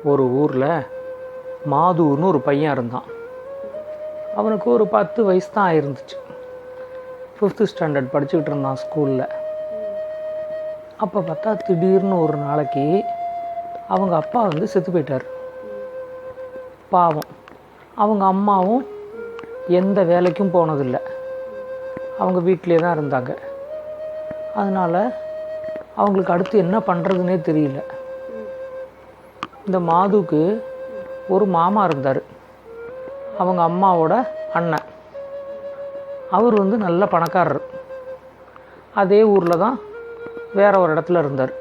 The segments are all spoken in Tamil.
ஒரு ஊரில் மாதுன்னு ஒரு பையன் இருந்தான். அவனுக்கு ஒரு 10 வயசு தான் ஆயிருந்துச்சு. 5th ஸ்டாண்டர்ட் படிச்சுக்கிட்டு இருந்தான் ஸ்கூலில். அப்போ பார்த்தா திடீர்னு ஒரு நாளைக்கு அவங்க அப்பா வந்து செத்து போயிட்டார். பாவம். அவங்க அம்மாவும் எந்த வேலைக்கும் போனதில்லை, அவங்க வீட்டிலே தான் இருந்தாங்க. அதனால் அவங்களுக்கு அடுத்து என்ன பண்ணுறதுனே தெரியல. இந்த மாதுவுக்கு ஒரு மாமா இருந்தார், அவங்க அம்மாவோட அண்ணன். அவர் வந்து நல்ல பணக்காரர். அதே ஊரில் தான் வேற ஒரு இடத்துல இருந்தார்.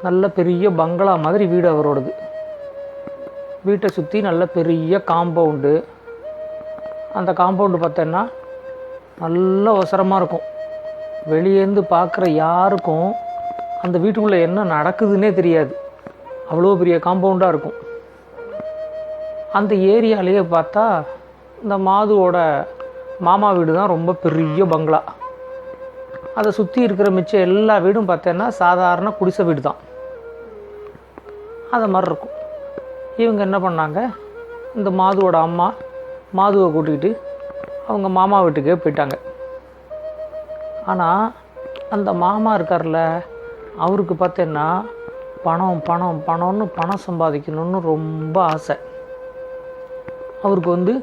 நல்ல பெரிய பங்களா மாதிரி வீடு அவரோடது. வீட்டை சுற்றி நல்ல பெரிய காம்பவுண்டு. அந்த காம்பவுண்டு பார்த்தோன்னா நல்ல ஒசரமாக இருக்கும். வெளியேருந்து பார்க்குற யாருக்கும் அந்த வீட்டுக்குள்ளே என்ன நடக்குதுன்னே தெரியாது, அவ்வளோ பெரிய காம்பவுண்டாக இருக்கும். அந்த ஏரியாலேயே பார்த்தா இந்த மாதுவோட மாமா வீடு தான் ரொம்ப பெரிய பங்களா. அதை சுற்றி இருக்கிற மிச்சம் எல்லா வீடும் பார்த்தோன்னா சாதாரண குடிசை வீடு தான், அது மாதிரி இருக்கும். இவங்க என்ன பண்ணாங்க, இந்த மாதுவோட அம்மா மாதுவை கூட்டிக்கிட்டு அவங்க மாமா வீட்டுக்கே போயிட்டாங்க. ஆனால் அந்த மாமா இருக்கார்ல, அவருக்கு பார்த்தேன்னா பணம் சம்பாதிக்கணும்னு ரொம்ப ஆசை. அவருக்கு வந்து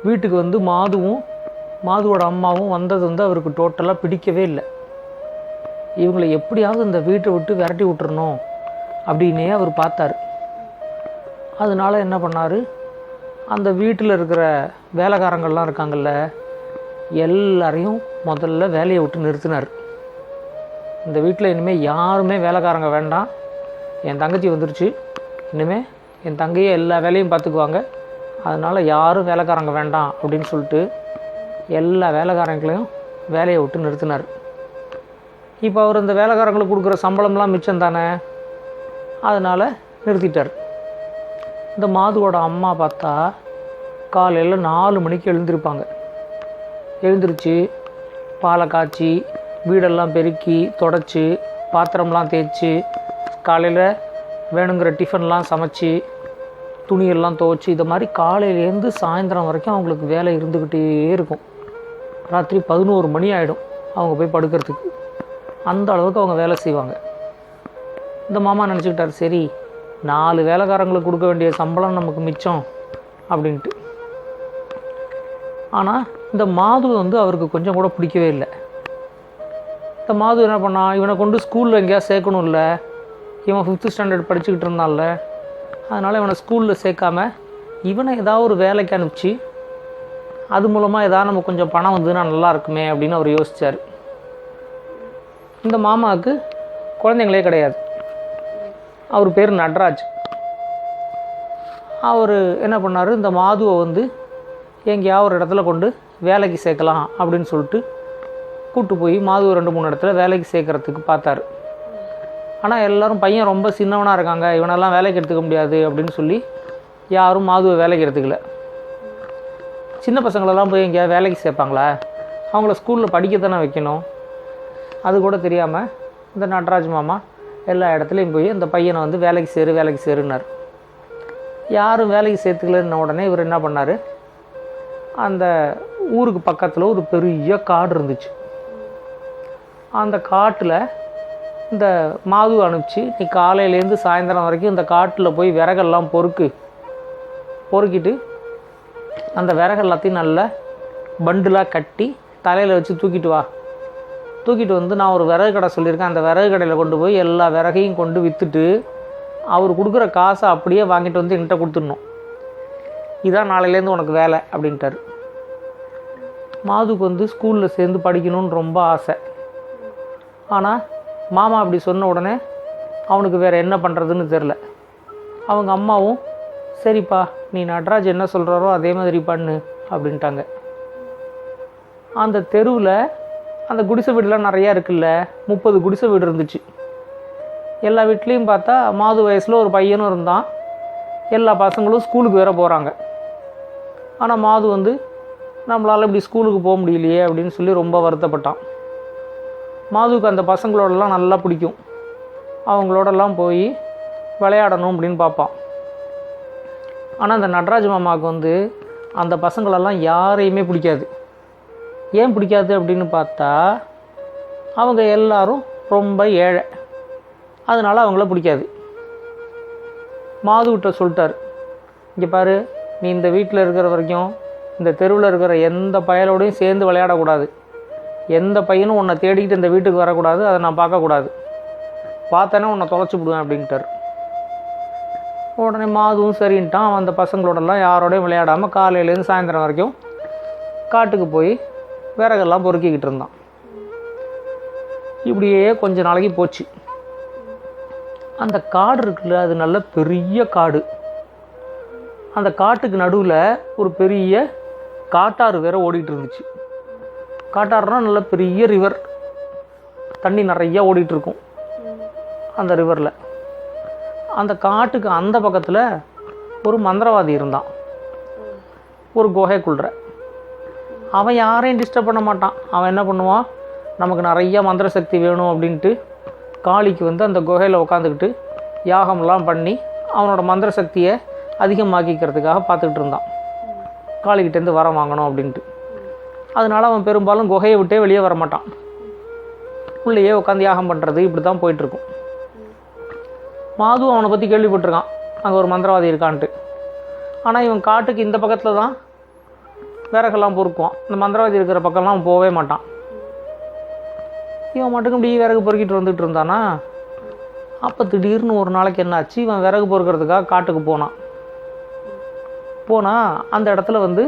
வீட்டுக்கு வந்து மாதுவோட அம்மாவும் வந்தது வந்து அவருக்கு டோட்டலாக பிடிக்கவே இல்லை. இவங்களை எப்படியாவது இந்த வீட்டை விட்டு விரட்டி விட்டுறணும் அப்படின்னே அவர் பார்த்தார். அதனால என்ன பண்ணார், அந்த வீட்டில் இருக்கிற வேலைக்காரங்கள்லாம் இருக்காங்கல்ல, எல்லாரையும் முதல்ல வேலையை விட்டு நிறுத்தினார். இந்த வீட்டில் இனிமேல் யாருமே வேலைக்காரங்க வேண்டாம், என் தங்கச்சி வந்துருச்சு, இனிமேல் என் தங்கையே எல்லா வேலையும் பார்த்துக்குவாங்க, அதனால் யாரும் வேலைக்காரங்க வேண்டாம் அப்படின்னு சொல்லிட்டு எல்லா வேலைக்காரங்களையும் வேலையை விட்டு நிறுத்தினார். இப்போ அவர் இந்த வேலைக்காரங்களுக்கு கொடுக்குற சம்பளம்லாம் மிச்சம் தானே, அதனால் நிறுத்திட்டார். இந்த மாதுவோட அம்மா பார்த்தா காலையில் 4 மணிக்கு எழுந்திருப்பாங்க. எழுந்திரிச்சு பாலை காய்ச்சி வீடெல்லாம் பெருக்கி தொடச்சி பாத்திரம்லாம் தேய்ச்சி காலையில் வேணுங்கிற டிஃபன்லாம் சமைச்சி துணியெல்லாம் துவைச்சி இதை மாதிரி காலையிலேருந்து சாயந்தரம் வரைக்கும் அவங்களுக்கு வேலை இருந்துக்கிட்டே இருக்கும். ராத்திரி 11 மணி ஆகிடும் அவங்க போய் படுக்கிறதுக்கு. அந்த அளவுக்கு அவங்க வேலை செய்வாங்க. இந்த மாமா நினச்சிக்கிட்டார், சரி 4 வேலைக்காரங்களுக்கு கொடுக்க வேண்டிய சம்பளம் நமக்கு மிச்சம் அப்படின்ட்டு. ஆனால் இந்த மாது வந்து அவருக்கு கொஞ்சம் கூட பிடிக்கவே இல்லை. இந்த மாது என்ன பண்ணான், இவனை கொண்டு ஸ்கூலில் எங்கேயாவது சேர்க்கணும்ல, இவன் 5th ஸ்டாண்டர்ட் படிச்சுக்கிட்டு இருந்தான்ல, அதனால் இவனை ஸ்கூலில் சேர்க்காம இவனை ஏதாவது ஒரு வேலைக்கு அனுப்பிச்சு அது மூலமாக ஏதாவது நம்ம கொஞ்சம் பணம் வந்ததுன்னா நல்லா இருக்குமே அப்படின்னு அவர் யோசித்தார். இந்த மாமாவுக்கு குழந்தைங்களே கிடையாது. அவர் பேர் நடராஜ். அவர் என்ன பண்ணார், இந்த மாதுவை வந்து எங்கேயாவது ஒரு இடத்துல கொண்டு வேலைக்கு சேர்க்கலாம் அப்படின்னு சொல்லிட்டு கூப்பிட்டு போய் மாதுவை 2-3 இடத்துல வேலைக்கு சேர்க்குறதுக்கு பார்த்தாரு. ஆனால் எல்லோரும் பையன் ரொம்ப சின்னவனாக இருக்காங்க, இவனெல்லாம் வேலைக்கு எடுத்துக்க முடியாது அப்படின்னு சொல்லி யாரும் மாதுவை வேலைக்கு எடுத்துக்கல. சின்ன பசங்களெல்லாம் போய் எங்கேயாவது வேலைக்கு சேர்ப்பாங்களா, அவங்கள ஸ்கூலில் படிக்கத்தானே வைக்கணும். அது கூட தெரியாமல் இந்த நடராஜ் மாமா எல்லா இடத்துலையும் போய் இந்த பையனை வந்து வேலைக்கு சேருன்னார். யாரும் வேலைக்கு சேர்த்துக்கலன்ன உடனே இவர் என்ன பண்ணார், அந்த ஊருக்கு பக்கத்தில் ஒரு பெரிய காடு இருந்துச்சு. அந்த காட்டில் இந்த மாது அனுப்பிச்சு, நீ காலையிலேருந்து சாயந்தரம் வரைக்கும் இந்த காட்டில் போய் விறகெல்லாம் பொறுக்கிட்டு அந்த விறகு எல்லாத்தையும் நல்லா பண்டுலாக கட்டி தலையில் வச்சு தூக்கிட்டு வந்து நான் ஒரு விறகு கடை சொல்லியிருக்கேன், அந்த விறகு கடையில் கொண்டு போய் எல்லா விறகையும் கொண்டு விற்றுட்டு அவர் கொடுக்குற காசை அப்படியே வாங்கிட்டு வந்து என்கிட்ட கொடுத்துடணும், இதான் நாளையிலேருந்து உனக்கு வேலை அப்படின்ட்டார். மாதுக்கு வந்து ஸ்கூலில் சேர்ந்து படிக்கணும்னு ரொம்ப ஆசை. ஆனால் மாமா அப்படி சொன்ன உடனே அவனுக்கு வேறு என்ன பண்ணுறதுன்னு தெரில. அவங்க அம்மாவும் சரிப்பா நீ நடராஜ் என்ன சொல்கிறாரோ அதே மாதிரி பண்ணு அப்படின்ட்டாங்க. அந்த தெருவில் அந்த குடிசை வீடுலாம் நிறையா இருக்குல்ல, 30 குடிசை வீடு இருந்துச்சு. எல்லா வீட்லேயும் பார்த்தா மாது வயசில் ஒரு பையனும் இருந்தான். எல்லா பசங்களும் ஸ்கூலுக்கு வேறு போகிறாங்க. ஆனால் மாது வந்து நம்மளால் இப்படி ஸ்கூலுக்கு போக முடியலையே அப்படின்னு சொல்லி ரொம்ப வருத்தப்பட்டான். மாதுவுக்கு அந்த பசங்களோடலாம் நல்லா பிடிக்கும், அவங்களோடலாம் போய் விளையாடணும் அப்படின்னு பார்ப்பான். ஆனால் அந்த நடராஜ மாமாவுக்கு வந்து அந்த பசங்களெல்லாம் யாரையுமே பிடிக்காது. ஏன் பிடிக்காது அப்படின்னு பார்த்தா, அவங்க எல்லாரும் ரொம்ப ஏழை, அதனால் அவங்கள பிடிக்காது. மாதுகிட்ட சொல்லிட்டார், இங்கே பாரு, நீ இந்த வீட்டில் இருக்கிற வரைக்கும் இந்த தெருவில் இருக்கிற எந்த பயலோடையும் சேர்ந்து விளையாடக்கூடாது, எந்த பையனும் உன்னை தேடிக்கிட்டு இந்த வீட்டுக்கு வரக்கூடாது, அதை நான் பார்க்கக்கூடாது, பார்த்தேன்னா உன்னை தொலைச்சி விடுவேன் அப்படின்ட்டார். உடனே மாதுவும் சரின்ட்டான். அவன் அந்த பசங்களோடலாம் யாரோடையும் விளையாடாமல் காலையிலேருந்து சாயந்தரம் வரைக்கும் காட்டுக்கு போய் விறகெல்லாம் பொறுக்கிக்கிட்டு இருந்தான். இப்படியே கொஞ்ச நாளைக்கு போச்சு. அந்த காடு இருக்குல்ல, அது நல்ல பெரிய காடு. அந்த காட்டுக்கு நடுவில் ஒரு பெரிய காட்டாறு வேற ஓடிட்டு இருந்துச்சு. காட்டாறுனா நல்ல பெரிய ரிவர், தண்ணி நிறையா ஓடிட்டுருக்கும் அந்த ரிவரில். அந்த காட்டுக்கு அந்த பக்கத்தில் ஒரு மந்திரவாதி இருந்தான், ஒரு குகைக்குள்ள. அவன் யாரையும் டிஸ்டர்ப் பண்ண மாட்டான். அவன் என்ன பண்ணுவான், நமக்கு நிறைய மந்திர சக்தி வேணும் அப்படின்ட்டு காளிக்கு வந்து அந்த குகையில் உட்காந்துக்கிட்டு யாகம்லாம் பண்ணி அவனோட மந்திர சக்தியை அதிகமாக்கிக்கிறதுக்காக பார்த்துக்கிட்டு இருந்தான், காளிக்கிட்டேருந்து வரம் வாங்கணும் அப்படின்ட்டு. அதனால் அவன் பெரும்பாலும் குகையை விட்டே வெளியே வரமாட்டான், உள்ளேயே உட்காந்து யாகம் பண்ணுறது, இப்படி தான் போயிட்டுருக்கும். மாது அவனை பற்றி கேள்விப்பட்டிருக்கான், அங்கே ஒரு மந்திரவாதி இருக்கான்ட்டு. ஆனால் இவன் காட்டுக்கு இந்த பக்கத்தில் தான் விறகெல்லாம் பொறுக்குவான், இந்த மந்திரவாதி இருக்கிற பக்கம்லாம் அவன் போகவே மாட்டான். இவன் மட்டும் இப்படி விறகு பொறுக்கிட்டு வந்துட்டு இருந்தானா, அப்போ திடீர்னு ஒரு நாளைக்கு என்னாச்சு, இவன் விறகு பொறுக்கிறதுக்காக காட்டுக்கு போனால் அந்த இடத்துல வந்து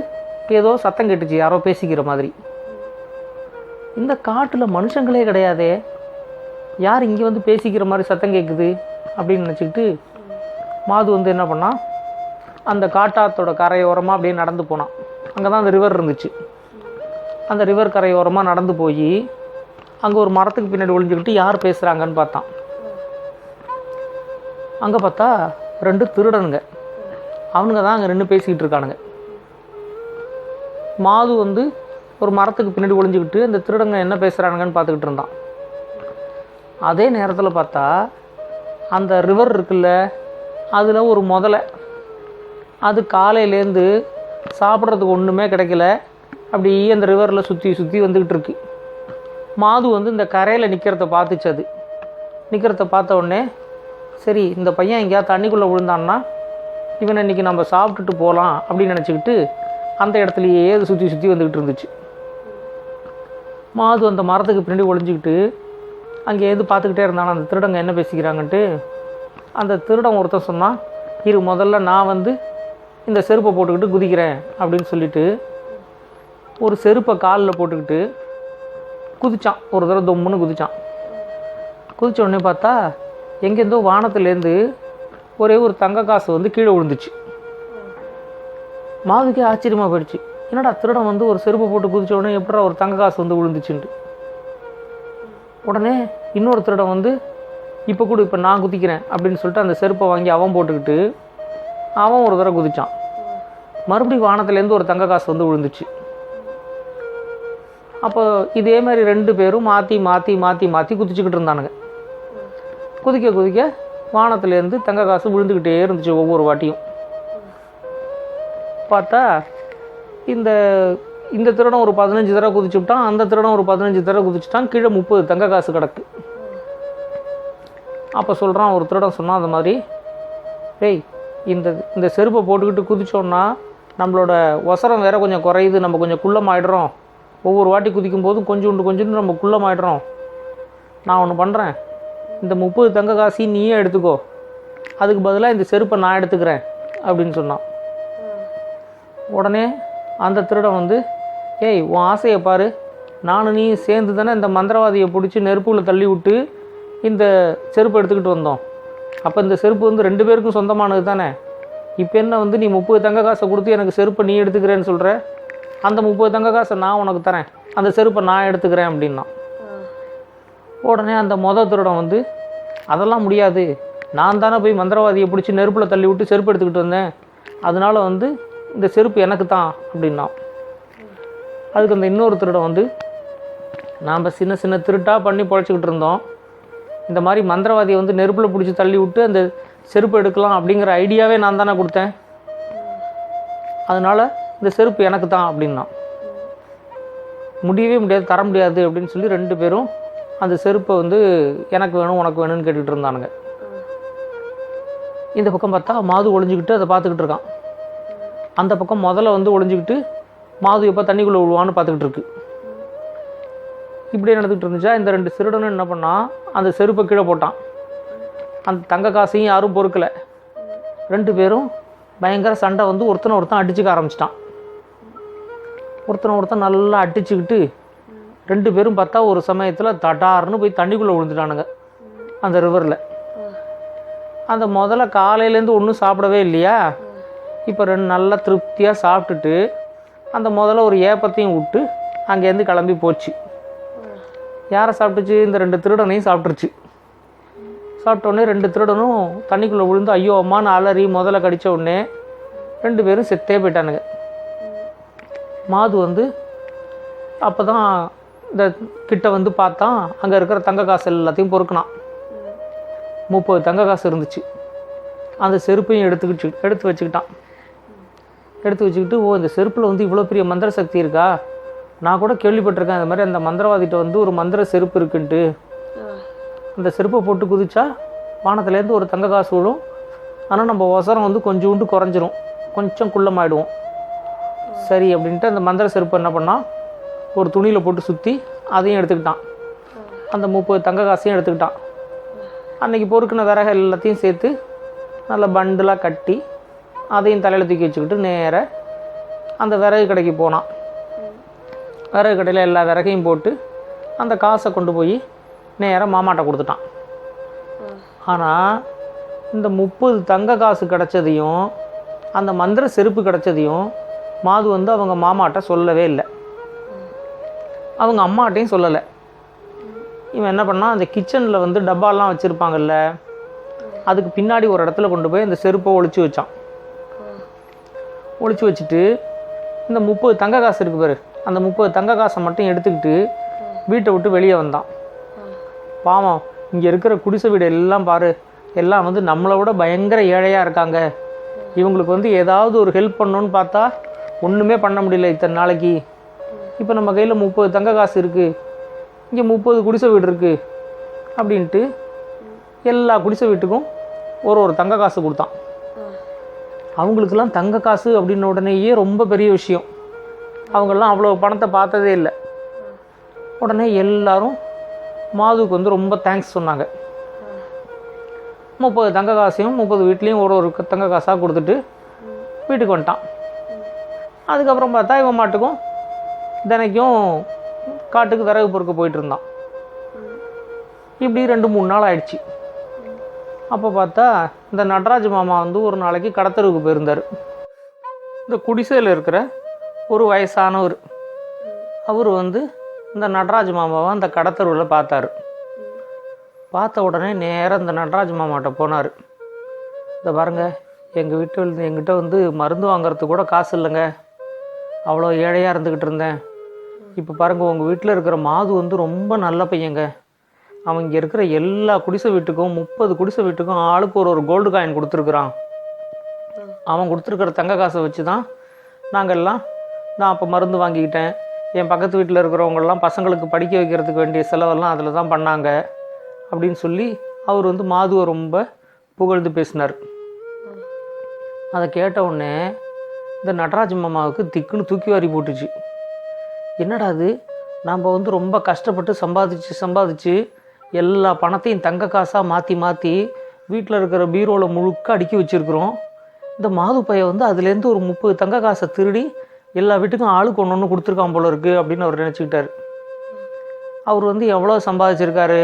ஏதோ சத்தம் கேட்டுச்சு, யாரோ பேசிக்கிற மாதிரி. இந்த காட்டில் மனுஷங்களே கிடையாதே, யார் இங்கே வந்து பேசிக்கிற மாதிரி சத்தம் கேட்குது அப்படின்னு நினச்சிக்கிட்டு மாது வந்து என்ன பண்ணான், அந்த காட்டாத்தோட கரையோரமாக அப்படியே நடந்து போனான். அங்கே தான் அந்த ரிவர் இருந்துச்சு. அந்த ரிவர் கரையோரமாக நடந்து போய் அங்கே ஒரு மரத்துக்கு பின்னாடி ஒளிஞ்சுக்கிட்டு யார் பேசுகிறாங்கன்னு பார்த்தான். அங்கே பார்த்தா 2 திருடனுங்க, அவனுங்க தான் அங்கே நின்று பேசிக்கிட்டு இருக்கானுங்க. மாது வந்து ஒரு மரத்துக்கு பின்னாடி ஒளிஞ்சுக்கிட்டு அந்த திருடங்க என்ன பேசுகிறானுங்கன்னு பார்த்துக்கிட்டு இருந்தான். அதே நேரத்தில் பார்த்தா அந்த ரிவர் இருக்குல்ல, அதில் ஒரு முதலை, அது காலையிலேருந்து சாப்பிட்றதுக்கு ஒன்றுமே கிடைக்கல, அப்படியே அந்த ரிவரில் சுற்றி சுற்றி வந்துக்கிட்டு இருக்கு. மாது வந்து இந்த கரையில் நிற்கிறத பார்த்துச்சு. அது நிற்கிறத பார்த்த உடனே, சரி இந்த பையன் எங்கேயாவது தண்ணிக்குள்ளே விழுந்தான்னா இவனை இன்றைக்கி நம்ம சாப்பிட்டுட்டு போகலாம் அப்படின்னு நினச்சிக்கிட்டு அந்த இடத்துலையே அது சுற்றி சுற்றி வந்துக்கிட்டு இருந்துச்சு. மாது அந்த மரத்துக்கு பின்னாடி ஒளிஞ்சிக்கிட்டு அங்கேருந்து பார்த்துக்கிட்டே இருந்தானா அந்த திருடங்க என்ன பேசிக்கிறாங்கன்ட்டு. அந்த திருடன் ஒருத்தன் சொன்னான், முதல்ல நான் வந்து இந்த செருப்பை போட்டுக்கிட்டு குதிக்கிறேன் அப்படின்னு சொல்லிட்டு ஒரு செருப்பை காலில் போட்டுக்கிட்டு குதிச்சான். ஒரு தடவை தொம்முன்னு குதிச்சான். குதித்த உடனே பார்த்தா எங்கேருந்தோ வானத்துலேருந்து ஒரே ஒரு தங்க காசு வந்து கீழே விழுந்துச்சு. மாதுக்கே ஆச்சரியமாக போயிடுச்சு, என்னடா திருடன் வந்து ஒரு செருப்பை போட்டு குதிச்ச உடனே எப்படா ஒரு தங்க காசு வந்து விழுந்துச்சுன்ட்டு. உடனே இன்னொரு திருடன் வந்து இப்போ கூட இப்போ நான் குதிக்கிறேன் அப்படின்னு சொல்லிட்டு அந்த செருப்பை வாங்கி அவன் போட்டுக்கிட்டு அவன் ஒரு தடவை குதிச்சான். மறுபடியும் வானத்துலேருந்து ஒரு தங்க காசு வந்து விழுந்துச்சு. அப்போ இதே மாதிரி 2 பேரும் மாற்றி மாற்றி மாற்றி மாற்றி குதிச்சுக்கிட்டு இருந்தானுங்க. குதிக்க குதிக்க வானத்துலேருந்து தங்க காசு விழுந்துக்கிட்டே இருந்துச்சு ஒவ்வொரு வாட்டியும். பார்த்தா இந்த இந்த திருடம் ஒரு 15 தடவை குதிச்சு விட்டான், அந்த திருடம் ஒரு 15 தடவை குதிச்சுட்டான். கீழே 30 தங்க காசு கிடக்கு. அப்போ சொல்கிறான், ஒரு திருடன் சொன்னான் அந்த மாதிரி, டேய் இந்த செருப்பை போட்டுக்கிட்டு குதிச்சோன்னா நம்மளோட ஒசரம் வேறு கொஞ்சம் குறையுது, நம்ம கொஞ்சம் குள்ளமாயிடுறோம், ஒவ்வொரு வாட்டி குதிக்கும் போதும் கொஞ்சம் நம்ம குள்ளமாயிடுறோம். நான் ஒன்று பண்ணுறேன், இந்த 30 தங்க காசையும் நீயே எடுத்துக்கோ, அதுக்கு பதிலாக இந்த செருப்பை நான் எடுத்துக்கிறேன் அப்படின்னு சொன்னான். உடனே அந்த திருடன் வந்து, ஏய் உன் ஆசையை பாரு, நானும் நீ சேர்ந்து தானே இந்த மந்திரவாதியை பிடிச்சி நெருப்புல தள்ளி விட்டு இந்த செருப்பு எடுத்துக்கிட்டு வந்தோம். அப்போ இந்த செருப்பு வந்து 2 பேருக்கும் சொந்தமானது தானே. இப்போ என்ன வந்து நீ 30 தங்க காசை கொடுத்து எனக்கு செருப்பை நீ எடுத்துக்கிறேன்னு சொல்கிற, அந்த 30 தங்க காசை நான் உனக்கு தரேன், அந்த செருப்பை நான் எடுத்துக்கிறேன் அப்படின்னா. உடனே அந்த திருடன் வந்து, அதெல்லாம் முடியாது, நான் தானே போய் மந்திரவாதியை பிடிச்சி நெருப்பில் தள்ளி விட்டு செருப்பு எடுத்துக்கிட்டு வந்தேன், அதனால வந்து இந்த செருப்பு எனக்கு தான் அப்படின்னா. அதுக்கு அந்த இன்னொரு திருடன் வந்து, நாம் சின்ன சின்ன திருட்டாக பண்ணி பொழைச்சிக்கிட்டு இருந்தோம், இந்த மாதிரி மந்திரவாதியை வந்து நெருப்பில் பிடிச்சி தள்ளி விட்டு அந்த செருப்பு எடுக்கலாம் அப்படிங்கிற ஐடியாவே நான் தானே கொடுத்தேன், அதனால் இந்த செருப்பு எனக்கு தான் அப்படின்னா. முடியவே முடியாது, தர முடியாது அப்படின்னு சொல்லி 2 பேரும் அந்த செருப்பை வந்து எனக்கு வேணும் உனக்கு வேணும்னு கேட்டுக்கிட்டு இருந்தானுங்க. இந்த பக்கம் பார்த்தா மாது ஒளிஞ்சிக்கிட்டு அதை பார்த்துக்கிட்டு இருக்கான். அந்த பக்கம் முதல்ல வந்து ஒளிஞ்சிக்கிட்டு மாது எப்போ தண்ணிக்குள்ளே விழுவான்னு பார்த்துக்கிட்டு இருக்கு. இப்படியே நடந்துக்கிட்டு இருந்துச்சா, இந்த 2 திருடனும் என்ன பண்ணான், அந்த செருப்பை கீழே போட்டான். அந்த தங்க காசையும் யாரும் பொறுக்கலை. 2 பேரும் பயங்கர சண்டை வந்து ஒருத்தன் அடிச்சுக்க ஆரம்பிச்சிட்டான். ஒருத்தன் நல்லா அடிச்சுக்கிட்டு 2 பேரும் பார்த்தா ஒரு சமயத்தில் தடார்னு போய் தண்ணிக்குள்ளே விழுந்துட்டானுங்க அந்த ரிவரில். அந்த முதல்ல காலையிலேருந்து ஒன்றும் சாப்பிடவே இல்லையா, இப்போ 2 நல்லா திருப்தியாக சாப்பிட்டுட்டு அந்த முதல்ல ஒரு ஏப்பத்தையும் விட்டு அங்கேருந்து கிளம்பி போச்சு. யாரை சாப்பிட்டுச்சு? இந்த 2 திருடனையும் சாப்பிட்ருச்சு. சாப்பிட்டோடனே 2 திருடனும் தண்ணிக்குள்ளே விழுந்து ஐயோ அம்மான்னு அலறி முதல்ல கடித்த உடனே 2 பேரும் செத்தே போயிட்டானுங்க. மாது வந்து அப்போ தான் இந்த கிட்ட வந்து பார்த்தான், அங்கே இருக்கிற தங்க காசு எல்லாத்தையும் பொறுக்கினான். 30 தங்க காசு இருந்துச்சு. அந்த செருப்பையும் எடுத்து வச்சுக்கிட்டான். எடுத்து வச்சுக்கிட்டு ஓ இந்த செருப்பில் வந்து இவ்வளோ பெரிய மந்திர சக்தி இருக்கா, நான் கூட கேள்விப்பட்டிருக்கேன் இந்த மாதிரி அந்த மந்திரவாதிகிட்ட வந்து ஒரு மந்திர செருப்பு இருக்குன்ட்டு. அந்த செருப்பை போட்டு குதிச்சா வானத்துலேருந்து ஒரு தங்க காசு விடும், ஆனால் நம்ம ஒசரம் வந்து கொஞ்சோண்டு குறைஞ்சிரும், கொஞ்சம் குள்ளமாயிடுவோம். சரி அப்படின்ட்டு அந்த மந்திர செருப்பை என்ன பண்ணால் ஒரு துணியில் போட்டு சுற்றி அதையும் எடுத்துக்கிட்டான். அந்த 30 தங்க காசையும் எடுத்துக்கிட்டான். அன்றைக்கி பொறுக்கின விறகு எல்லாத்தையும் சேர்த்து நல்லா பண்டலாக கட்டி அதையும் தலையில் தூக்கி வச்சுக்கிட்டு நேராக அந்த விறகு கடைக்கு போனான். விறகு கடையில் எல்லா விறகையும் போட்டு அந்த காசை கொண்டு போய் நேராக மாமாட்ட கொடுத்துட்டான். ஆனால் இந்த 30 தங்க காசு கிடச்சதையும் அந்த மந்திர செருப்பு கிடச்சதையும் மாது வந்து அவங்க மாமாட்ட சொல்லவே இல்லை, அவங்க அம்மாட்டையும் சொல்லலை. இவன் என்ன பண்ணால் அந்த கிச்சனில் வந்து டப்பாலாம் வச்சுருப்பாங்கல்ல, அதுக்கு பின்னாடி ஒரு இடத்துல கொண்டு போய் அந்த செருப்பை ஒளிச்சு வச்சான். ஒளிச்சு வச்சுட்டு இந்த 30 தங்க காசு இருக்குது பாரு, அந்த 30 தங்க காசை மட்டும் எடுத்துக்கிட்டு வீட்டை விட்டு வெளியே வந்தான். பாவம் இங்கே இருக்கிற குடிசை வீடு எல்லாம் பாரு, எல்லாம் வந்து நம்மளை விட பயங்கர ஏழையாக இருக்காங்க, இவங்களுக்கு வந்து ஏதாவது ஒரு ஹெல்ப் பண்ணணுன்னு பார்த்தா ஒன்றுமே பண்ண முடியல இத்தனை நாளைக்கு. இப்போ நம்ம கையில் 30 தங்க காசு இருக்குது, இங்கே 30 குடிசை வீடு இருக்குது அப்படின்ட்டு எல்லா குடிசை வீட்டுக்கும் ஒரு தங்க காசு கொடுத்தான். அவங்களுக்கெல்லாம் தங்க காசு அப்படின்ன உடனேயே ரொம்ப பெரிய விஷயம், அவங்கெல்லாம் அவ்வளோ பணத்தை பார்த்ததே இல்லை. உடனே எல்லாரும் மாதுவுக்கு வந்து ரொம்ப தேங்க்ஸ் சொன்னாங்க. 30 தங்க காசையும் 30 வீட்லேயும் ஒரு தங்க காசாக கொடுத்துட்டு வீட்டுக்கு வந்துட்டான். அதுக்கப்புறம் பார்த்தா இவன் மாட்டுக்கும் தினைக்கும் காட்டுக்கு விறகு பொறுக்க போயிட்டு இருந்தான். இப்படி 2-3 நாள் ஆயிடுச்சு. அப்போ பார்த்தா இந்த நடராஜ மாமா வந்து ஒரு நாளைக்கு கடத்தருவுக்கு போயிருந்தார். இந்த குடிசையில் இருக்கிற ஒரு வயசானவர் அவர் வந்து இந்த நடராஜ மாமாவை அந்த கடத்தருவில் பார்த்தாரு. பார்த்த உடனே நேராக இந்த நடராஜ மாமாட்ட போனார். இந்த பாருங்க, எங்கிட்ட வந்து மருந்து வாங்கிறதுக்கு கூட காசு இல்லைங்க, அவ்வளோ ஏழையாக இருந்துக்கிட்டு இருந்தேன். இப்போ பாருங்கள், உங்கள் வீட்டில் இருக்கிற மாது வந்து ரொம்ப நல்ல பையங்க, அவன் இங்கே இருக்கிற எல்லா குடிசை வீட்டுக்கும் 30 குடிசை வீட்டுக்கும் ஆளுக்கு ஒரு கோல்டு காயின் கொடுத்துருக்குறான். அவன் கொடுத்துருக்கிற தங்க காசை வச்சு தான் நான் அப்போ மருந்து வாங்கிக்கிட்டேன். என் பக்கத்து வீட்டில் இருக்கிறவங்கெல்லாம் பசங்களுக்கு படிக்க வைக்கிறதுக்கு வேண்டிய செலவெல்லாம் அதில் தான் பண்ணாங்க அப்படின்னு சொல்லி அவர் வந்து மாதுவை ரொம்ப புகழ்ந்து பேசினார். அதை கேட்ட உடனே இந்த நடராஜ மாமாவுக்கு திக்குன்னு தூக்கி வாரி போட்டுச்சு. என்னடா அது, நாம் வந்து ரொம்ப கஷ்டப்பட்டு சம்பாதிச்சு எல்லா பணத்தையும் தங்க காசாக மாற்றி வீட்டில் இருக்கிற பீரோவில் முழுக்க அடுக்கி வச்சுருக்குறோம். இந்த மாது பையன் வந்து அதுலேருந்து ஒரு 30 தங்க காசை திருடி எல்லா வீட்டுக்கும் ஆளுக்கு ஒன்று கொடுத்துருக்கான் போல இருக்குது அப்படின்னு அவர் நினச்சிக்கிட்டார். அவர் வந்து எவ்வளோ சம்பாதிச்சிருக்காரு,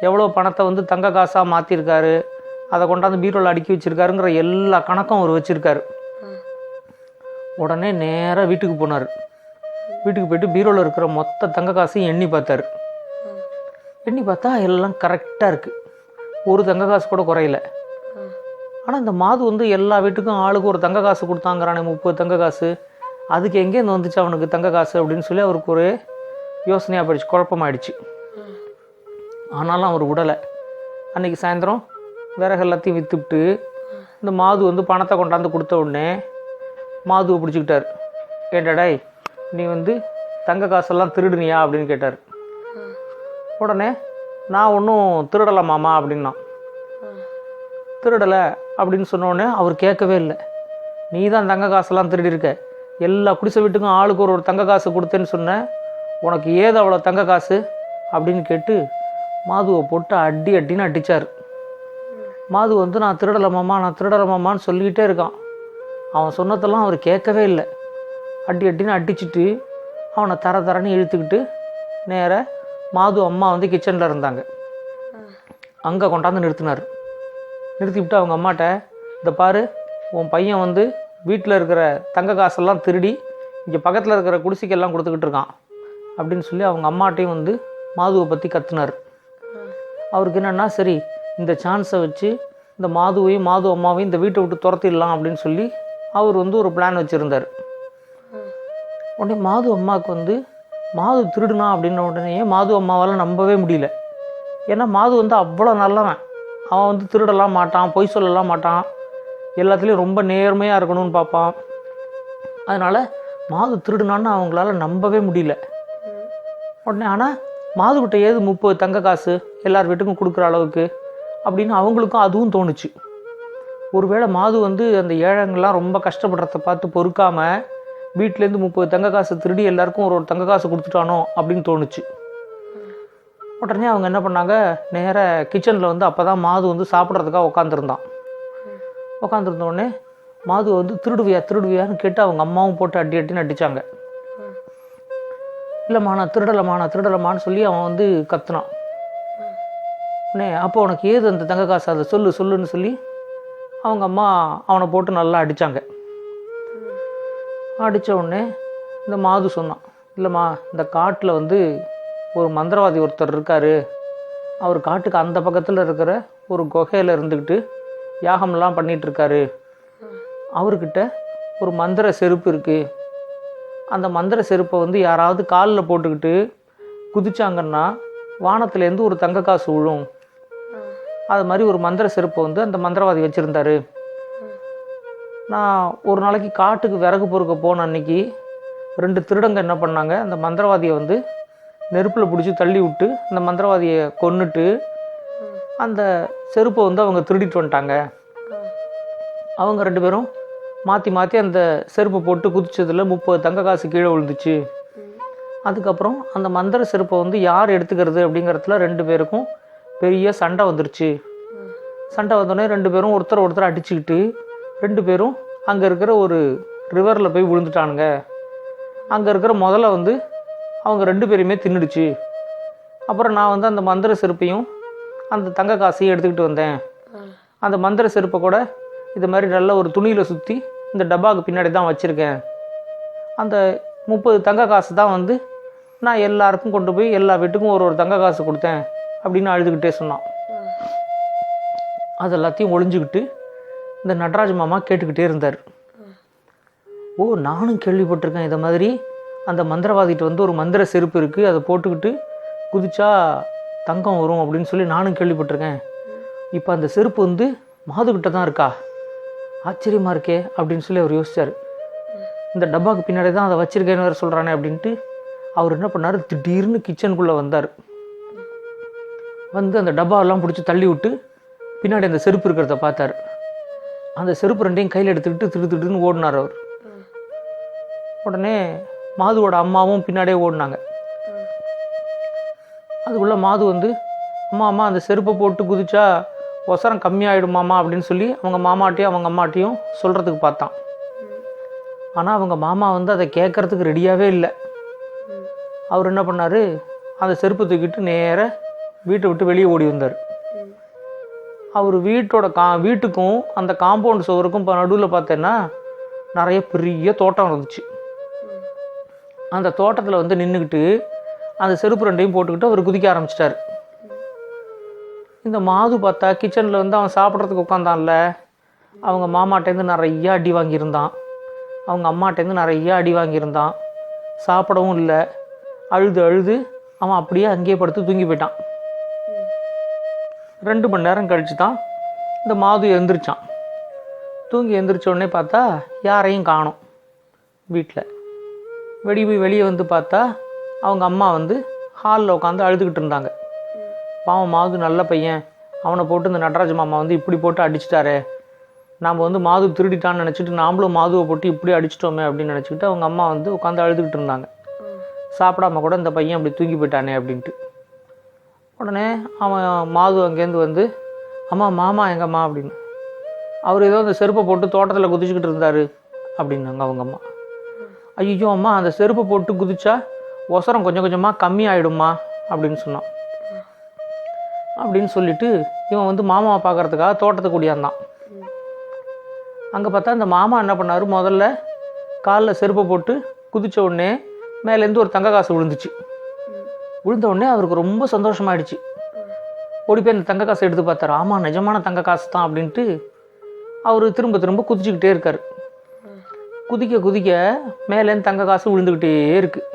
எவ்வளோ பணத்தை வந்து தங்க காசாக மாற்றிருக்காரு, அதை கொண்டாந்து பீரோவில் அடுக்கி வச்சுருக்காருங்கிற எல்லா கணக்கும் அவர் வச்சுருக்காரு. உடனே நேராக வீட்டுக்கு போனார். வீட்டுக்கு போய்ட்டு பீரோவில் இருக்கிற மொத்த தங்க காசையும் எண்ணி பார்த்தார். எண்ணி பார்த்தா எல்லாம் கரெக்டாக இருக்குது, ஒரு தங்க காசு கூட குறையல. ஆனால் இந்த மாது வந்து எல்லா வீட்டுக்கும் ஆளுக்கு ஒரு தங்க காசு கொடுத்தாங்கிறானே, 30 தங்க காசு, அதுக்கு எங்கேருந்து வந்துச்சு அவனுக்கு தங்க காசு அப்படின்னு சொல்லி அவருக்கு ஒரு யோசனையாக போயிடுச்சு, குழப்பமாயிடுச்சு. ஆனாலும் அவர் விடலை. அன்றைக்கி சாயந்தரம் விறகு எல்லாத்தையும் விற்றுவிட்டு இந்த மாது வந்து பணத்தை கொண்டாந்து கொடுத்த உடனே மாதுவை பிடிச்சிக்கிட்டார். ஏண்டாடாய், நீ வந்து தங்க காசெல்லாம் திருடுனியா அப்படின்னு கேட்டார். உடனே நான் ஒன்றும் திருடலை மாமா அப்படின்னான். திருடலை அப்படின்னு சொன்னோடனே அவர் கேட்கவே இல்லை. நீ தான் தங்க காசெல்லாம் திருடியிருக்க, எல்லா குடிசை வீட்டுக்கும் ஆளுக்கு ஒரு தங்க காசு கொடுத்தேன்னு சொன்ன, உனக்கு ஏது அவ்வளோ தங்க காசு அப்படின்னு கேட்டு மாதுவை போட்டு அடின்னு அடித்தார். மாது வந்து நான் திருடலை மாமா, நான் திருடலை மாமான்னு சொல்லிக்கிட்டே இருக்கான். அவன் சொன்னதெல்லாம் அவர் கேட்கவே இல்லை. அடின்னு அடிச்சுட்டு அவனை தரன்னு இழுத்துக்கிட்டு நேராக மாது அம்மா வந்து கிச்சனில் இருந்தாங்க, அங்கே கொண்டாந்து நிறுத்தினார். நிறுத்திவிட்டு அவங்க அம்மாட்ட, இந்த பாரு, உன் பையன் வந்து வீட்டில் இருக்கிற தங்க காசெல்லாம் திருடி இங்கே பக்கத்தில் இருக்கிற குடிசைக்கெல்லாம் கொடுத்துக்கிட்டு இருக்கான் அப்படின்னு சொல்லி அவங்க அம்மாட்டையும் வந்து மாதுவை பற்றி கத்துனார். அவருக்கு என்னென்னா, சரி இந்த சான்ஸை வச்சு இந்த மாதுவையும் மாது அம்மாவையும் இந்த வீட்டை விட்டு துரத்திடலாம் அப்படின்னு சொல்லி அவர் வந்து ஒரு பிளான் வச்சுருந்தார். உடனே மாது அம்மாவுக்கு வந்து மாது திருடுனா அப்படின்ன உடனே மாது அம்மாவால் நம்பவே முடியல. ஏன்னா மாது வந்து அவ்வளோ நல்லவன். அவன் வந்து திருடலாம் மாட்டான், பொய் சொல்லலாம் மாட்டான், எல்லாத்துலேயும் ரொம்ப நேர்மையாக இருக்கணும்னு பார்ப்பான். அதனால் மாது திருடுனான்னு அவங்களால நம்பவே முடியல. உடனே ஆனால் மாதுகிட்ட ஏது 30 தங்க காசு எல்லார் வீட்டுக்கும் கொடுக்குற அளவுக்கு அப்படின்னு அவங்களுக்கும் அதுவும் தோணுச்சு. ஒருவேளை மாது வந்து அந்த ஏழைங்கள்லாம் ரொம்ப கஷ்டப்படுறத பார்த்து பொறுக்காமல் வீட்டிலேருந்து 30 தங்க காசு திருடி எல்லாருக்கும் ஒரு தங்க காசு கொடுத்துட்டானோ அப்படின்னு தோணுச்சு. உடனே அவங்க என்ன பண்ணாங்க, நேராக கிச்சனில் வந்து அப்போ தான் மாது வந்து சாப்பிட்றதுக்காக உட்காந்துருந்தான். உட்காந்துருந்தோடனே மாது வந்து திருடுவியான்னு கேட்டு அவங்க அம்மாவும் போட்டு அடின்னு அடித்தாங்க. இல்லைம்மா நான் திருடலைம்மான்னு சொல்லி அவன் வந்து கத்துனான். உடனே அப்போ உனக்கு ஏது அந்த தங்க காசு, அதை சொல்லுன்னு சொல்லி அவங்க அம்மா அவனை போட்டு நல்லா அடித்தாங்க. அடித்த உடனே இந்த மாது சொன்னான், இல்லைம்மா இந்த காட்டில் வந்து ஒரு மந்திரவாதி ஒருத்தர் இருக்கார், அவர் காட்டுக்கு அந்த பக்கத்தில் இருக்கிற ஒரு குகையில் இருந்துக்கிட்டு யாகம்லாம் பண்ணிகிட்ருக்காரு. அவர்கிட்ட ஒரு மந்திர செருப்பு இருக்குது. அந்த மந்திர செருப்பை வந்து யாராவது காலில் போட்டுக்கிட்டு குதிச்சாங்கன்னா வானத்துலேருந்து ஒரு தங்க காசு விழும். அது மாதிரி ஒரு மந்திர செருப்பை வந்து அந்த மந்திரவாதி வச்சுருந்தாரு. நான் ஒரு நாளைக்கு காட்டுக்கு விறகு பொறுக்க போன அன்னைக்கு 2 திருடங்க என்ன பண்ணாங்க, அந்த மந்திரவாதியை வந்து நெருப்பில் பிடிச்சி தள்ளி விட்டு அந்த மந்திரவாதியை கொன்னுட்டு அந்த செருப்பை வந்து அவங்க திருடிட்டு வந்துட்டாங்க. அவங்க 2 பேரும் மாற்றி அந்த செருப்பை போட்டு குதிச்சதில் 30 தங்க காசு கீழே விழுந்துச்சு. அதுக்கப்புறம் அந்த மந்திர செருப்பை வந்து யார் எடுத்துக்கிறது அப்படிங்கிறதுல 2 பேருக்கும் பெரிய சண்டை வந்துருச்சு. சண்டை வந்தோடனே 2 பேரும் ஒருத்தர் அடிச்சுக்கிட்டு 2 பேரும் அங்கே இருக்கிற ஒரு ரிவரில் போய் விழுந்துட்டானுங்க. அங்கே இருக்கிற முதல்ல வந்து அவங்க 2 பேரையுமே தின்னுடுச்சு. அப்புறம் நான் வந்து அந்த மந்திர செருப்பையும் அந்த தங்க காசையும் எடுத்துக்கிட்டு வந்தேன். அந்த மந்திர செருப்பை கூட இது மாதிரி நல்ல ஒரு துணியில் சுற்றி இந்த டப்பாவுக்கு பின்னாடி தான் வச்சுருக்கேன். அந்த 30 தங்க காசு தான் வந்து நான் எல்லாருக்கும் கொண்டு போய் எல்லா வீட்டுக்கும் ஒரு தங்க காசு கொடுத்தேன் அப்படின்னு அழுதுகிட்டே சொன்னான். அது எல்லாத்தையும் ஒளிஞ்சுக்கிட்டு இந்த நடராஜ மாமா கேட்டுக்கிட்டே இருந்தார். ஓ, நானும் கேள்விப்பட்டிருக்கேன், இதை மாதிரி அந்த மந்திரவாதிகிட்ட வந்து ஒரு மந்திர செருப்பு இருக்குது, அதை போட்டுக்கிட்டு குதிச்சா தங்கம் வரும் அப்படின்னு சொல்லி நானும் கேள்விப்பட்டிருக்கேன். இப்போ அந்த செருப்பு வந்து மாதுகிட்ட தான் இருக்கா, ஆச்சரியமாக இருக்கே அப்படின்னு சொல்லி அவர் யோசிச்சார். இந்த டப்பாவுக்கு பின்னாடி தான் அதை வச்சிருக்கேன்னு வேறு சொல்கிறானே அப்படின்ட்டு அவர் என்ன பண்ணார், திடீர்னு கிச்சனுக்குள்ளே வந்தார். வந்து அந்த டப்பாவெல்லாம் பிடிச்சி தள்ளி விட்டு பின்னாடி அந்த செருப்பு இருக்கிறத பார்த்தார். அந்த செருப்பு 2ஐயும் கையில் எடுத்துக்கிட்டு திடுன்னு ஓடினார் அவர். உடனே மாதுவோட அம்மாவும் பின்னாடியே ஓடினாங்க. அதுக்குள்ளே மாது வந்து, அம்மா அந்த செருப்பை போட்டு குதிச்சா ஒசரம் கம்மியாயிடுமாமா அப்படின்னு சொல்லி அவங்க மாமாட்டையும் அவங்க அம்மாட்டையும் சொல்கிறதுக்கு பார்த்தான். ஆனால் அவங்க மாமா வந்து அதை கேட்குறதுக்கு ரெடியாகவே இல்லை. அவர் என்ன பண்ணார், அந்த செருப்பை தூக்கிட்டு நேராக வீட்டை விட்டு வெளியே ஓடி வந்தார். அவர் வீட்டுக்கும் அந்த காம்பவுண்ட் சுவருக்கும் இப்போ நடுவில் பார்த்தேன்னா நிறைய பெரிய தோட்டம் இருந்துச்சு. அந்த தோட்டத்தில் வந்து நின்றுக்கிட்டு அந்த செருப்பு 2ஐயும் போட்டுக்கிட்டு அவர் குதிக்க ஆரம்பிச்சிட்டார். இந்த மாது பார்த்தா கிச்சனில் வந்து அவன் சாப்பிட்றதுக்கு உட்காந்தான்ல, அவங்க மாமாட்டேருந்து நிறையா அடி வாங்கியிருந்தான், அவங்க அம்மாட்டேருந்து நிறையா அடி வாங்கியிருந்தான். சாப்பிடவும் இல்லை, அழுது அவன் அப்படியே அங்கேயே படுத்து தூங்கி போயிட்டான். 2 மணி நேரம் கழித்து தான் இந்த மாது எழுந்திரிச்சான். தூங்கி எழுந்திரிச்ச உடனே பார்த்தா யாரையும் காணோம். வீட்டில். வெளியே வந்து பார்த்தா அவங்க அம்மா வந்து ஹாலில் உட்காந்து அழுதுகிட்டு இருந்தாங்க. பாவம் மாது நல்ல பையன், அவனை போட்டு இந்த நடராஜ மாமா வந்து இப்படி போட்டு அடிச்சிட்டாரே, நாம் வந்து மாது திருடிட்டான்னு நினச்சிட்டு நாமளும் மாதுவை போட்டு இப்படி அடிச்சிட்டோமே அப்படின்னு நினச்சிக்கிட்டு அவங்க அம்மா வந்து உட்காந்து அழுதுகிட்டு இருந்தாங்க. சாப்பிடாம கூட இந்த பையன் அப்படி தூங்கி போயிட்டானே அப்படின்ட்டு. உடனே அவன் மாது அங்கேருந்து வந்து, அம்மா மாமா எங்கம்மா அப்படின்னு. அவர் ஏதோ அந்த செருப்பை போட்டு தோட்டத்தில் குதிச்சுக்கிட்டு இருந்தார் அப்படின்னாங்க அவங்க அம்மா. ஐயோ அம்மா, அந்த செருப்பை போட்டு குதிச்சா ஒசரம் கொஞ்சம் கொஞ்சமாக கம்மியாயிடுமா அப்படின்னு சொன்னான். அப்படின்னு சொல்லிட்டு இவன் வந்து மாமாவை பார்க்கறதுக்காக தோட்டத்துக்கு கூடியாந்தான். அங்கே பார்த்தா இந்த மாமா என்ன பண்ணார், முதல்ல காலில் செருப்பை போட்டு குதித்த உடனே மேலேருந்து ஒரு தங்க காசு விழுந்துச்சு. விழுந்த உடனே அவருக்கு ரொம்ப சந்தோஷமாயிடுச்சு. ஓடி போய் அந்த தங்க காசை எடுத்து பார்த்தாரு. ஆமாம், நிஜமான தங்க காசு தான் அப்படின்ட்டு அவர் திரும்ப திரும்ப குதிச்சுக்கிட்டே இருக்கார். குதிக்க மேலேருந்து தங்க காசு விழுந்துக்கிட்டே இருக்குது.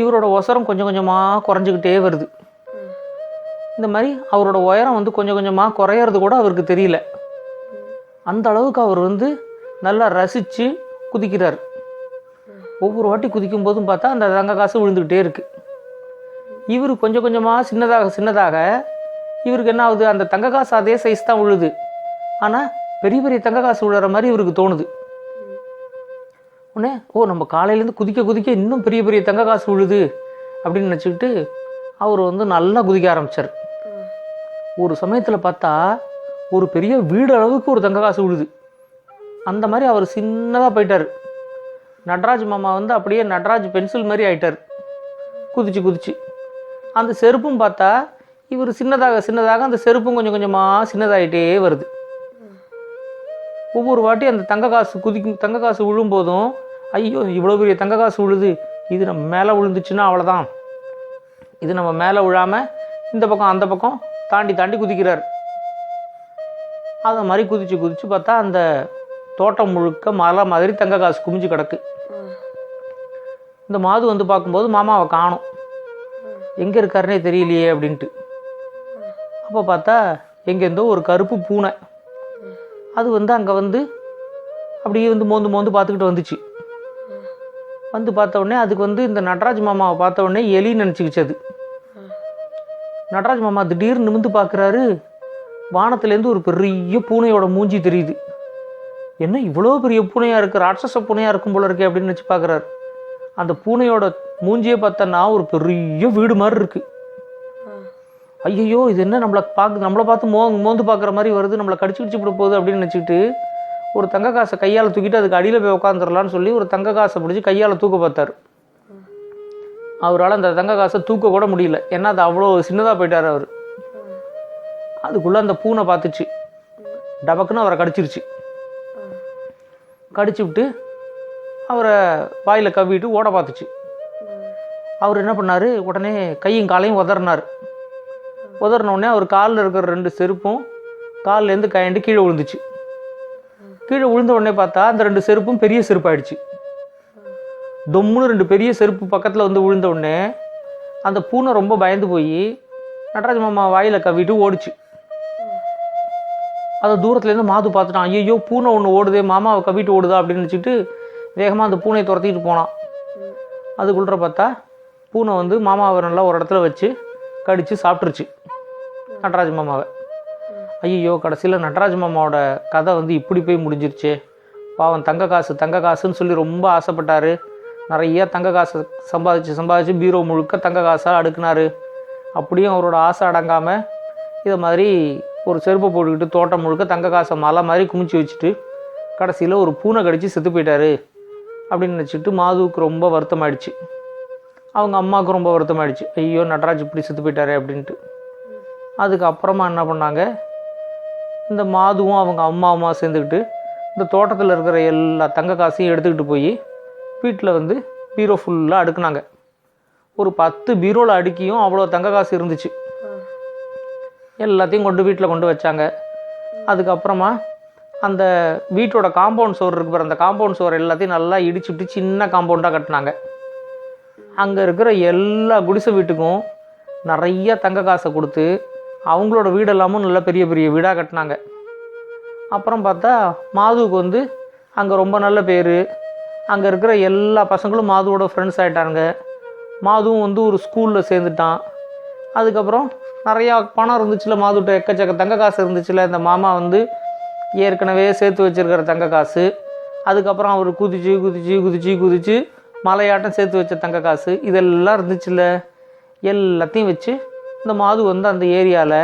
இவரோட ஒசரம் கொஞ்சம் கொஞ்சமாக குறைஞ்சிக்கிட்டே வருது. இந்த மாதிரி அவரோட உயரம் வந்து கொஞ்சம் கொஞ்சமாக குறையிறது கூட அவருக்கு தெரியல. அந்த அளவுக்கு அவர் வந்து நல்லா ரசித்து குதிக்கிறார். ஒவ்வொரு வாட்டி குதிக்கும் போதும் பார்த்தா அந்த தங்க காசு விழுந்துக்கிட்டே இருக்குது. இவர் கொஞ்சம் கொஞ்சமாக சின்னதாக இவருக்கு என்ன ஆகுது, அந்த தங்க காசு அதே சைஸ் தான் விழுது. ஆனால் பெரிய பெரிய தங்க காசு விழுற மாதிரி இவருக்கு தோணுது. உடனே நம்ம காலையிலேருந்து குதிக்க இன்னும் பெரிய பெரிய தங்க காசு விழுது அப்படின்னு நினச்சிக்கிட்டு அவர் வந்து நல்லா குதிக்க ஆரம்பித்தார். ஒரு சமயத்தில் பார்த்தா ஒரு பெரிய வீடு அளவுக்கு ஒரு தங்க காசு விழுது. அந்த மாதிரி அவர் சின்னதாக போயிட்டார். நடராஜ் மாமா வந்து அப்படியே நடராஜ் பென்சில் மாதிரி ஆயிட்டார் குதிச்சு. அந்த செருப்பும் பார்த்தா இவர் சின்னதாக அந்த செருப்பும் கொஞ்சம் கொஞ்சமாக சின்னதாகிட்டே வருது. ஒவ்வொரு வாட்டி அந்த தங்க காசு விழும்போதும் ஐயோ இவ்வளோ பெரிய தங்க காசு விழுது, இது நம்ம மேலே விழுந்துச்சுன்னா அவ்வளோதான், இது நம்ம மேலே விழாமல் இந்த பக்கம் அந்த பக்கம் தாண்டி குதிக்கிறார். அதை மாதிரி குதிச்சு பார்த்தா அந்த தோட்டம் முழுக்க மலை மாதிரி தங்க காசு குமிஞ்சு கிடக்கு. இந்த மாது வந்து பார்க்கும்போது மாமாவை காணோம், எங்கே இருக்காருன்னே தெரியலையே அப்படின்ட்டு. அப்போ பார்த்தா எங்கேருந்தோ ஒரு கருப்பு பூனை அது வந்து அங்கே வந்து அப்படியே வந்து மோந்து பார்த்துக்கிட்டு வந்துச்சு. வந்து பார்த்த உடனே அதுக்கு வந்து இந்த நடராஜ் மாமாவை பார்த்த உடனே எலி நினச்சிக்கிச்சு. அது நடராஜ் மாமா திடீர்னு நிமிந்து பார்க்குறாரு. வானத்துலேருந்து ஒரு பெரிய பூனையோட மூஞ்சி தெரியுது. என்ன இவ்வளோ பெரிய பூனையாக இருக்குது, ராட்சச பூனையாக இருக்கும் போல இருக்கே அப்படின்னு நினச்சி பார்க்குறாரு. அந்த பூனையோட மூஞ்சியே பார்த்தோன்னா ஒரு பெரிய வீடு மாதிரி இருக்குது. ஐயோ இது என்ன நம்மளை பார்த்து மோந்து பார்க்குற மாதிரி வருது, நம்மளை கடிச்சு விட போகுது அப்படின்னு நினச்சிக்கிட்டு ஒரு தங்க காசை கையால் தூக்கிட்டு அதுக்கு அடியில் போய் உட்காந்துடலான்னு சொல்லி ஒரு தங்க காசை பிடிச்சி கையால் தூக்க பார்த்தார். அவரால் அந்த தங்க காசை தூக்க கூட முடியல, ஏன்னா அது அவ்வளோ சின்னதாக போயிட்டார் அவர். அதுக்குள்ளே அந்த பூனை பார்த்துச்சு, டபக்குன்னு அவரை கடிச்சிருச்சு. கடிச்சு விட்டு அவரை வாயில் கவ்விட்டு ஓட பார்த்துச்சு. அவர் என்ன பண்ணார், உடனே கையும் காலையும் உதறினோடனே அவர் காலில் இருக்கிற 2 செருப்பும் காலிலேருந்து கயண்டு கீழே விழுந்துச்சு. கீழே விழுந்த உடனே பார்த்தா அந்த 2 செருப்பும் பெரிய செருப்பாயிடுச்சு. தொம்முன்னு 2 பெரிய செருப்பு பக்கத்தில் வந்து விழுந்த உடனே அந்த பூனை ரொம்ப பயந்து போய் நடராஜ மாமா வாயில் கவ்விட்டு ஓடிச்சு. அதை தூரத்துலேருந்து மாது பார்த்துட்டான். ஐயோ பூனை ஒன்று ஓடுதே, மாமாவை கவ்விட்டு ஓடுதா அப்படின்னு நினச்சிட்டு வேகமாக அந்த பூனையை துரத்திட்டு போனான். அதுக்குள்ள பார்த்தா பூனை வந்து மாமாவை நல்லா ஒரு இடத்துல வச்சு கடித்து சாப்பிட்ருச்சு நடராஜ மாமாவை. ஐயோ கடைசியில் நடராஜ மாமாவோட கதை வந்து இப்படி போய் முடிஞ்சிருச்சே. பாவம் தங்க காசுன்னு சொல்லி ரொம்ப ஆசைப்பட்டார். நிறைய தங்க காசை சம்பாதிச்சு பீரோ முழுக்க தங்க காசாக அடுக்குனார். அப்படியும் அவரோட ஆசை அடங்காமல் இதை மாதிரி ஒரு செருப்பை போட்டுக்கிட்டு தோட்டம் முழுக்க தங்க காசை மலை மாதிரி குமிச்சு வச்சுட்டு கடைசியில் ஒரு பூனை கடிச்சு செத்து போயிட்டார் அப்படின்னு நினச்சிட்டு மாதுவுக்கு ரொம்ப வருத்தமாயிடுச்சு. அவங்க அம்மாவுக்கு ரொம்ப வருத்தமாயிடுச்சு. ஐயோ நடராஜ் இப்படி செத்து போயிட்டாரே அப்படின்ட்டு. அதுக்கப்புறமா என்ன பண்ணாங்க, இந்த மாதுவும் அவங்க அம்மாவுமா சேர்ந்துக்கிட்டு இந்த தோட்டத்தில் இருக்கிற எல்லா தங்க காசையும் எடுத்துக்கிட்டு போய் வீட்டில் வந்து பீரோ ஃபுல்லாக அடுக்குனாங்க. ஒரு 10 பீரோவில் அடுக்கியும் அவ்வளோ தங்க காசு இருந்துச்சு. எல்லாத்தையும் வீட்டில் கொண்டு வச்சாங்க. அதுக்கப்புறமா அந்த வீட்டோட காம்பவுண்ட் சுவர் இருக்கு பாரு, அந்த காம்பவுண்ட் சுவர் எல்லாத்தையும் நல்லா இடிச்சுட்டு சின்ன காம்பவுண்டாக கட்டினாங்க. அங்கே இருக்கிற எல்லா குடிசை வீட்டுக்கும் நிறைய தங்க காசை கொடுத்து அவங்களோட வீடெல்லாமும் நல்லா பெரிய பெரிய வீடாக கட்டினாங்க. அப்புறம் பார்த்தா மாதுவுக்கு வந்து அங்கே ரொம்ப நல்ல பேர், அங்கே இருக்கிற எல்லா பசங்களும் மாதுவோட ஃப்ரெண்ட்ஸ் ஆகிட்டாங்க. மாதுவும் வந்து ஒரு ஸ்கூலில் சேர்ந்துட்டான். அதுக்கப்புறம் நிறையா பணம் இருந்துச்சுல, மாதுகிட்ட எக்கச்சக்க தங்க காசு இருந்துச்சுல. இந்த மாமா வந்து ஏற்கனவே சேர்த்து வச்சுருக்கிற தங்க காசு, அதுக்கப்புறம் அவர் குதிச்சு குதிச்சு குதிச்சு குதிச்சு மலையாட்டம் சேர்த்து வச்ச தங்க காசு இதெல்லாம் இருந்துச்சுல்ல. எல்லாத்தையும் வச்சு இந்த மாது வந்து அந்த ஏரியாவில்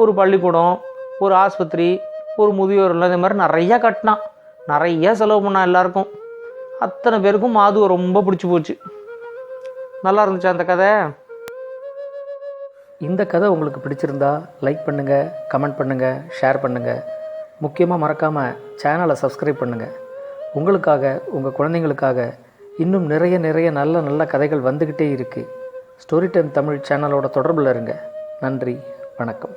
ஒரு பள்ளிக்கூடம், ஒரு ஆஸ்பத்திரி, ஒரு முதியோர் இல்லம், இந்த மாதிரி நிறையா கட்டினான். நிறையா செலவு பண்ணான் எல்லாருக்கும். அத்தனை பேருக்கும் மாதுவை ரொம்ப பிடிச்சி போச்சு. நல்லா இருந்துச்சு அந்த கதை. இந்த கதை உங்களுக்கு பிடிச்சிருந்தா லைக் பண்ணுங்கள், கமெண்ட் பண்ணுங்கள், ஷேர் பண்ணுங்கள். முக்கியமாக மறக்காமல் சேனலை சப்ஸ்கிரைப் பண்ணுங்கள். உங்களுக்காக, உங்கள் குழந்தைங்களுக்காக இன்னும் நிறைய நல்ல நல்ல கதைகள் வந்துக்கிட்டே இருக்குது. ஸ்டோரி டைம் தமிழ் சேனலோட தொடர்பில் இருங்க. நன்றி, வணக்கம்.